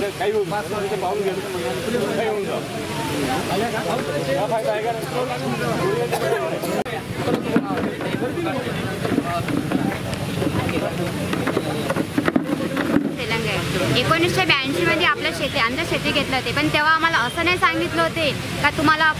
काही पाहून गेलो काही होऊन जाऊ फायदा आहे का. तेलंगण 1982 मध्ये आपलं आमचं शेती घेतलं होते, पण तेव्हा आम्हाला असं नाही सांगितलं होते का तुम्हाला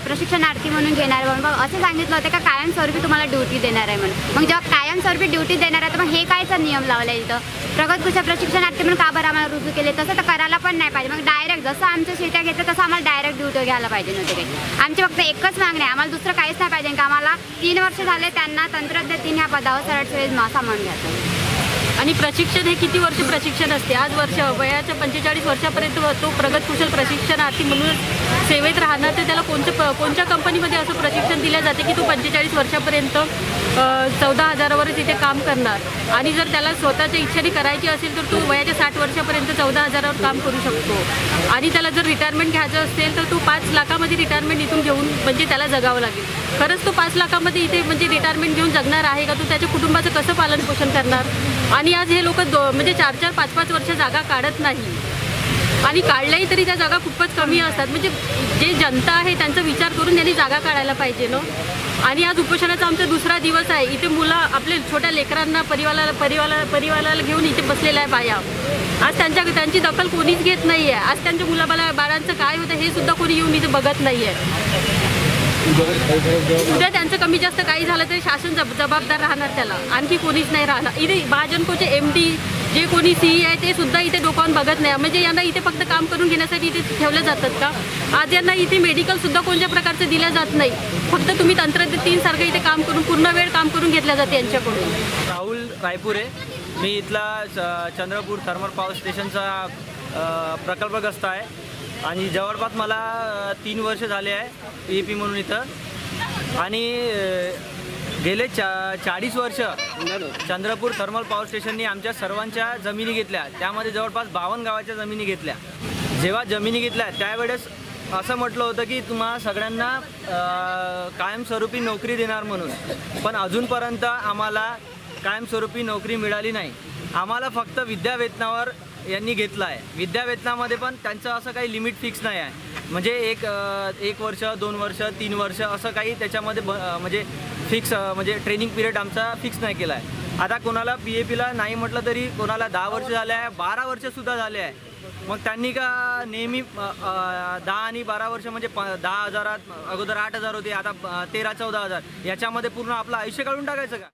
प्रशिक्षणार्थी म्हणून घेणार म्हणून. मग असं सांगितलं होतं का कायमस्वरूपी तुम्हाला ड्युटी देणार आहे म्हणून. मग जेव्हा कायमस्वरूपी ड्युटी देणार आहे तर मग हे कायचा नियम लावला इथं प्रगतकुशल प्रशिक्षणार्थी म्हणून का बरं आम्हाला रुजू केले. तसं तर करायला पण नाही पाहिजे. मग डायरेक्ट जसं आमच्या शेत्या घेतलं तसं आम्हाला डायरेक्ट ड्युटी घ्यायला पाहिजे नव्हते काही. आमची फक्त एकच मागणी आहे, आम्हाला दुसरं काहीच नाही पाहिजे का आम्हाला 3 वर्ष झाले त्यांना तंत्रज्ञ 3 ह्या पदावर सरळ सामावून घ्यायचं. आणि प्रशिक्षण हे किती वर्ष प्रशिक्षण असते. आज वयाच्या 45 वर्षापर्यंत तो प्रगतकुशल प्रशिक्षणार्थी म्हणून सेवेत राहणार. तर त्याला कोणत्या कंपनीमध्ये असं प्रशिक्षण दिलं जाते की तो 45 वर्षापर्यंत 14,000वरच इथे काम करणार. आणि जर त्याला स्वतःच्या इच्छेने करायची असेल तर तो वयाच्या 60 वर्षापर्यंत 14,000वर काम करू शकतो. आणि त्याला जर रिटायरमेंट घ्यायचं असेल तर तो 5 लाखामध्ये रिटायरमेंट इथून घेऊन म्हणजे त्याला जगावं लागेल. खरंच तो 5 लाखामध्ये इथे म्हणजे रिटायरमेंट घेऊन जगणार आहे का. तो त्याच्या कुटुंबाचं कसं पालन पोषण करणार. आणि आज हे लोक म्हणजे 4-4, 5-5 वर्ष जागा काढत नाही. आणि काढल्याही तरी त्या जागा खूपच कमी असतात. म्हणजे जे जनता आहे त्यांचा विचार करून त्यांनी जागा काढायला पाहिजे ना. आणि आज उपोषणाचा आमचा दुसरा दिवस आहे. इथे मुलं आपले छोट्या लेकरांना परिवाराला घेऊन इथे बसलेल्या आहे बाया. आज त्यांची दखल कोणीच घेत नाही आहे. आज त्यांच्या बाळांचं काय होतं हे सुद्धा कोणी येऊन इथे बघत नाही आहे. उद्या त्यांचं कमी जास्त काही झालं तरी शासन जबाबदार राहणार त्याला, आणखी कोणीच नाही राहणार. इथे महाजनकोचे MD जे कोणी CE आहे ते सुद्धा इथे डोकावून बघत नाही. म्हणजे यांना इथे फक्त काम करून घेण्यासाठी इथे ठेवलं जातात का. आज यांना इथे मेडिकलसुद्धा कोणत्या प्रकारचं दिलं जात नाही. फक्त तुम्ही तंत्रज्ञ 3 सारखं इथे काम करून पूर्ण वेळ काम करून घेतलं जाते यांच्याकडून. राहुल रायपुरे, मी इथला चंद्रपूर थर्मल पॉवर स्टेशनचा प्रकल्पग्रस्त आहे. आणि जवळपास मला 3 वर्ष झाले आहे PEP म्हणून इथं. आणि गेले 40 वर्ष चंद्रपूर थर्मल पॉवर स्टेशननी आमच्या सर्वांच्या जमिनी घेतल्या. त्यामध्ये जवळपास 52 गावाच्या जमिनी घेतल्या. जेव्हा जमिनी घेतल्या त्यावेळेस असं म्हटलं होतं की तुम्हा सगळ्यांना कायमस्वरूपी नोकरी देणार म्हणून. पण अजूनपर्यंत आम्हाला कायमस्वरूपी नोकरी मिळाली नाही. आम्हाला फक्त विद्यावेतनावर यांनी घेतलं आहे. विद्यावेतनामध्ये पण त्यांचं असं काही लिमिट फिक्स नाही आहे. म्हणजे एक वर्ष, 2 वर्ष, 3 वर्ष असं काही त्याच्यामध्ये म्हणजे फिक्स म्हणजे ट्रेनिंग पिरियड आमचा फिक्स नाही केला आहे. आता कोणाला PEPला नाही म्हटलं तरी कोणाला 10 वर्ष झाले आहे, 12 वर्षसुद्धा झाले आहे. मग त्यांनी का नेहमी 10 आणि 12 वर्ष म्हणजे 10,000 अगोदर 8,000 होते, आता 13-14,000 याच्यामध्ये पूर्ण आपलं आयुष्य काढून टाकायचं का.